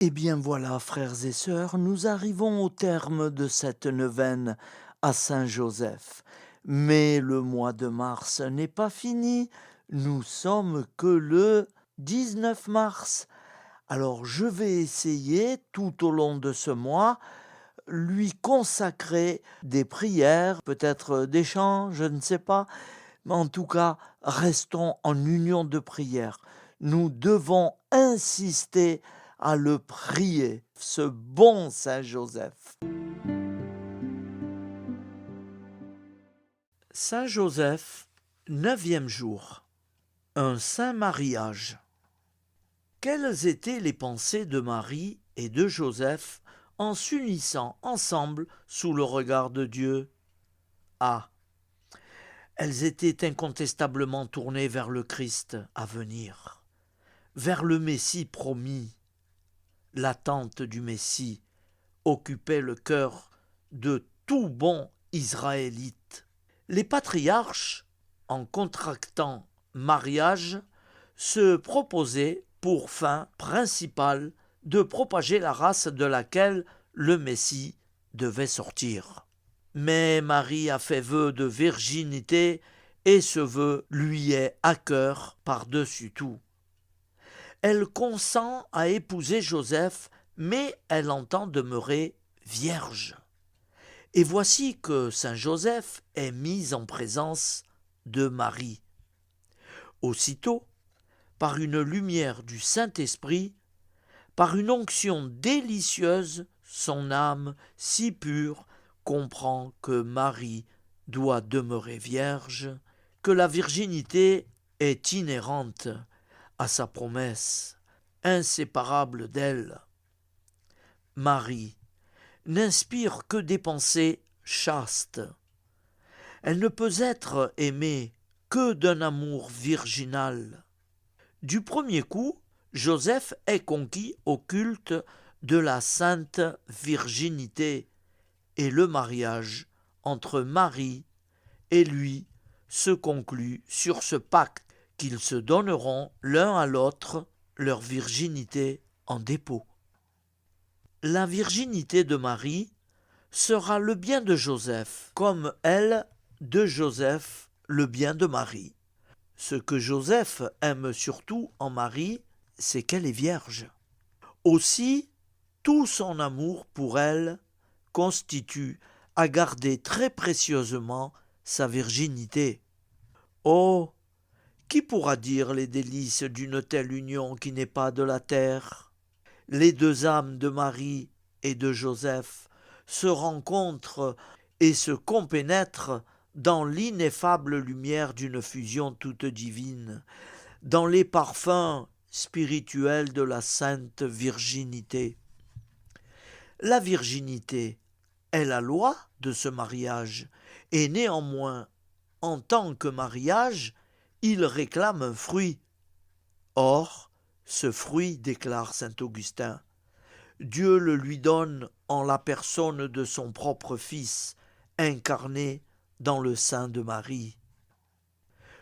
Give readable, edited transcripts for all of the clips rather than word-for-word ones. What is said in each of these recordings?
Eh bien voilà, frères et sœurs, nous arrivons au terme de cette neuvaine à Saint Joseph. Mais le mois de mars n'est pas fini, nous sommes que le 19 mars. Alors je vais essayer tout au long de ce mois lui consacrer des prières, peut-être des chants, je ne sais pas, mais en tout cas, restons en union de prière. Nous devons insister à le prier, ce bon Saint Joseph. Saint Joseph, neuvième jour, un saint mariage. Quelles étaient les pensées de Marie et de Joseph en s'unissant ensemble sous le regard de Dieu? Ah, elles étaient incontestablement tournées vers le Christ à venir, vers le Messie promis. L'attente du Messie occupait le cœur de tout bon Israélite. Les patriarches, en contractant mariage, se proposaient pour fin principale de propager la race de laquelle le Messie devait sortir. Mais Marie a fait vœu de virginité et ce vœu lui est à cœur par-dessus tout. Elle consent à épouser Joseph, mais elle entend demeurer vierge. Et voici que saint Joseph est mis en présence de Marie. Aussitôt, par une lumière du Saint-Esprit, par une onction délicieuse, son âme si pure comprend que Marie doit demeurer vierge, que la virginité est inhérente à sa promesse, inséparable d'elle. Marie n'inspire que des pensées chastes. Elle ne peut être aimée que d'un amour virginal. Du premier coup, Joseph est conquis au culte de la sainte virginité et le mariage entre Marie et lui se conclut sur ce pacte qu'ils se donneront l'un à l'autre leur virginité en dépôt. La virginité de Marie sera le bien de Joseph, comme elle, de Joseph, le bien de Marie. Ce que Joseph aime surtout en Marie, c'est qu'elle est vierge. Aussi, tout son amour pour elle constitue à garder très précieusement sa virginité. Oh, qui pourra dire les délices d'une telle union qui n'est pas de la terre? Les deux âmes de Marie et de Joseph se rencontrent et se compénètrent dans l'ineffable lumière d'une fusion toute divine, dans les parfums spirituels de la sainte virginité. La virginité est la loi de ce mariage, et néanmoins, en tant que mariage, il réclame un fruit. Or, ce fruit, déclare saint Augustin, Dieu le lui donne en la personne de son propre Fils, incarné dans le sein de Marie.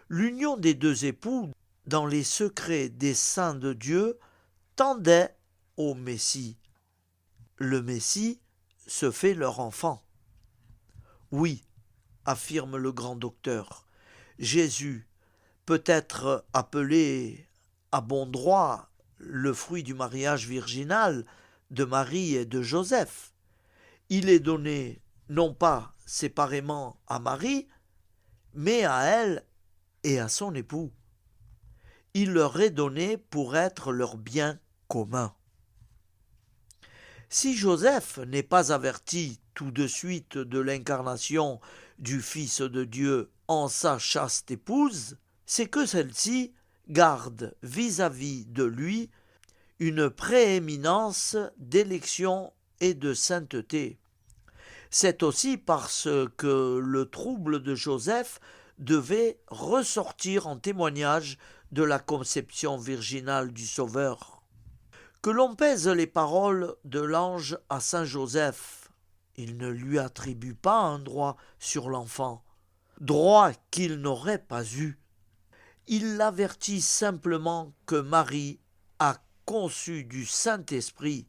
L'union des deux époux dans les secrets des saints de Dieu tendait au Messie. Le Messie se fait leur enfant. Oui, affirme le grand docteur, Jésus peut être appelé à bon droit le fruit du mariage virginal de Marie et de Joseph. Il est donné non pas séparément à Marie, mais à elle et à son époux. Il leur est donné pour être leur bien commun. Si Joseph n'est pas averti tout de suite de l'incarnation du Fils de Dieu en sa chaste épouse, c'est que celle-ci garde vis-à-vis de lui une prééminence d'élection et de sainteté. C'est aussi parce que le trouble de Joseph devait ressortir en témoignage de la conception virginale du Sauveur. Que l'on pèse les paroles de l'ange à saint Joseph, il ne lui attribue pas un droit sur l'enfant, droit qu'il n'aurait pas eu. Il l'avertit simplement que Marie a conçu du Saint-Esprit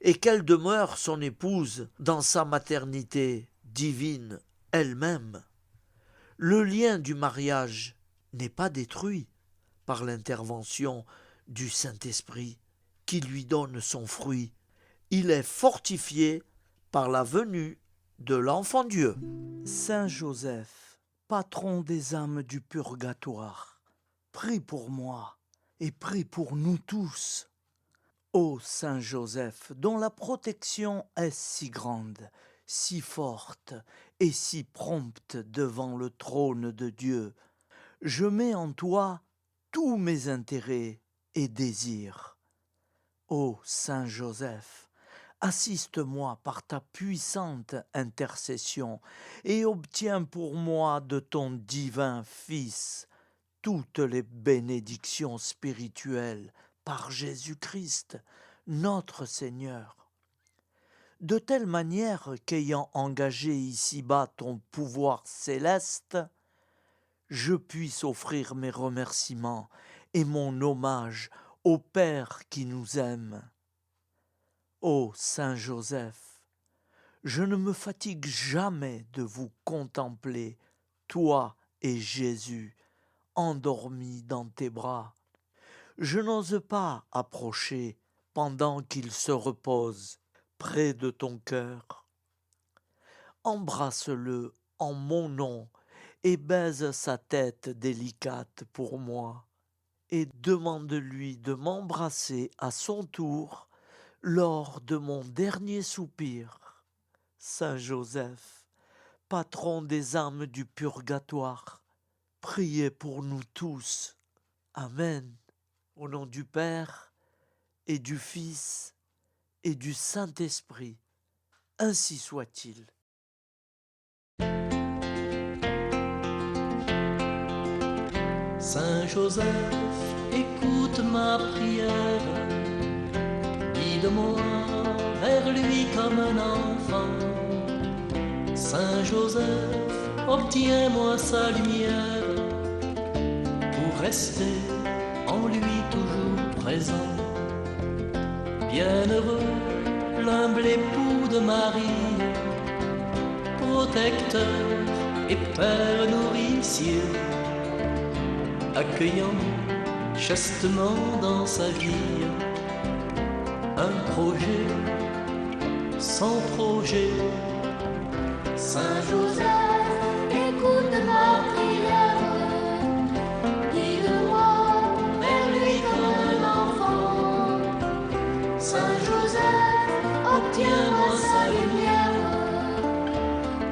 et qu'elle demeure son épouse dans sa maternité divine elle-même. Le lien du mariage n'est pas détruit par l'intervention du Saint-Esprit qui lui donne son fruit. Il est fortifié par la venue de l'enfant Dieu. Saint Joseph, patron des âmes du purgatoire, prie pour moi et prie pour nous tous. Ô Saint Joseph, dont la protection est si grande, si forte et si prompte devant le trône de Dieu, je mets en toi tous mes intérêts et désirs. Ô Saint Joseph, assiste-moi par ta puissante intercession et obtiens pour moi de ton divin Fils toutes les bénédictions spirituelles par Jésus-Christ, notre Seigneur, de telle manière qu'ayant engagé ici-bas ton pouvoir céleste, je puisse offrir mes remerciements et mon hommage au Père qui nous aime. Ô Saint Joseph, je ne me fatigue jamais de vous contempler, toi et Jésus, endormis dans tes bras. Je n'ose pas approcher pendant qu'il se repose près de ton cœur. Embrasse-le en mon nom et baise sa tête délicate pour moi, et demande-lui de m'embrasser à son tour lors de mon dernier soupir. Saint Joseph, patron des âmes du purgatoire, priez pour nous tous. Amen. Au nom du Père et du Fils et du Saint-Esprit, ainsi soit-il. Saint Joseph, écoute ma prière, guide-moi vers lui comme un enfant. Saint Joseph, obtiens-moi sa lumière, pour rester en lui toujours présent. Bienheureux, l'humble époux de Marie, protecteur et père nourricier, accueillant chastement dans sa vie un projet sans projet. Saint Joseph, écoute ma prière, guide-moi vers lui comme un enfant. Saint Joseph, obtiens-moi sa lumière,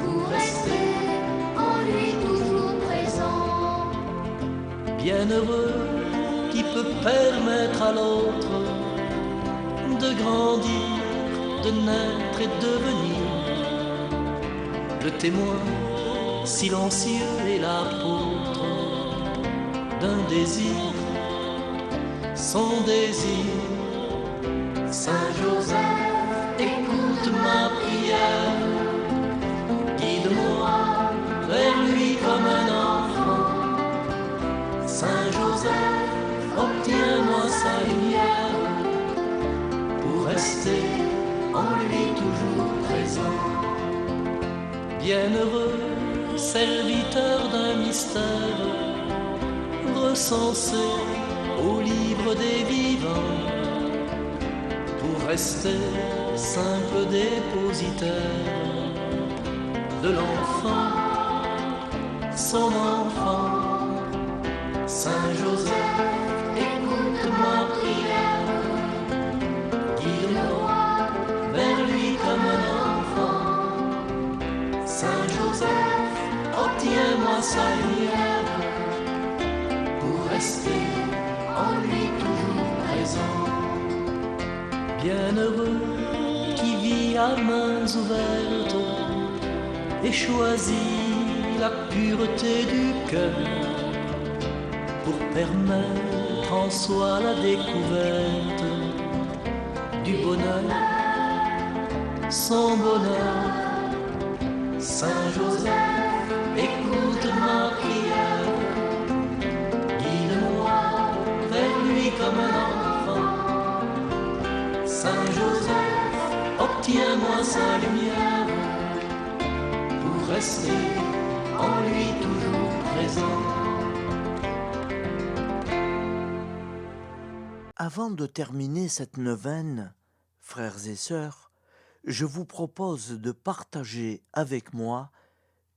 pour rester en lui toujours présent. Bienheureux qui peut permettre à l'autre de grandir, de naître et de devenir le témoin silencieux et l'apôtre d'un désir, son désir. Saint Joseph, écoute ma prière, guide-moi vers lui comme un enfant. Saint Joseph, Obtiens-moi sa lumière, pour rester en lui toujours présent. Bienheureux, serviteur d'un mystère, recensé au livre des vivants, pour rester simple dépositaire de l'enfant, son enfant. Saint Joseph, écoute ma prière, Guide-moi vers lui comme un enfant. Saint Joseph, Obtiens-moi sa lumière, pour rester en lui toujours présent. bienheureux qui vit à mains ouvertes et choisit la pureté du cœur pour permettre en soi la découverte du bonheur, son bonheur. Saint Joseph, écoute ma prière, Guide-moi vers lui comme un enfant. Tiens-moi sa lumière pour rester en lui toujours présent. Avant de terminer cette neuvaine, frères et sœurs, je vous propose de partager avec moi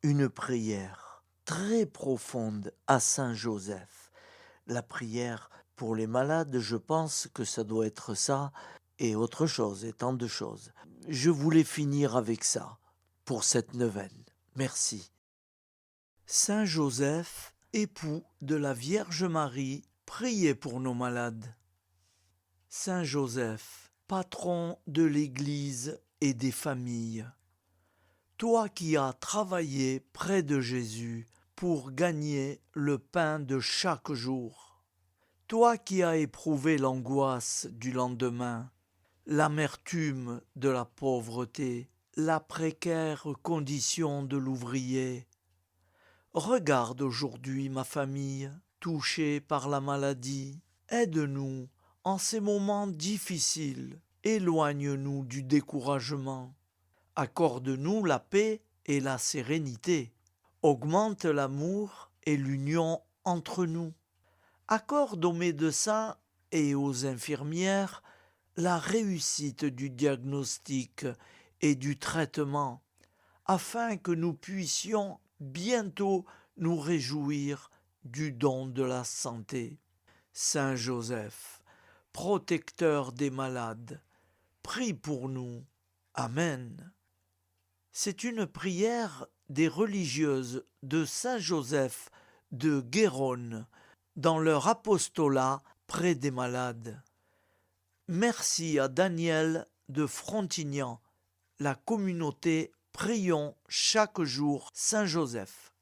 une prière très profonde à Saint Joseph. La prière pour les malades, je pense que ça doit être ça, et autre chose, et tant de choses. Je voulais finir avec ça, pour cette neuvaine. Merci. Saint Joseph, époux de la Vierge Marie, priez pour nos malades. Saint Joseph, patron de l'Église et des familles, toi qui as travaillé près de Jésus pour gagner le pain de chaque jour, toi qui as éprouvé l'angoisse du lendemain, l'amertume de la pauvreté, la précaire condition de l'ouvrier, regarde aujourd'hui ma famille touchée par la maladie, aide-nous en ces moments difficiles, éloigne-nous du découragement, accorde-nous la paix et la sérénité, augmente l'amour et l'union entre nous, accorde aux médecins et aux infirmières la réussite du diagnostic et du traitement, afin que nous puissions bientôt nous réjouir du don de la santé. Saint Joseph, protecteur des malades, prie pour nous. Amen. C'est une prière des religieuses de Saint Joseph de Guérone dans leur apostolat près des malades. Merci à Daniel de Frontignan, la communauté Prions chaque jour Saint Joseph.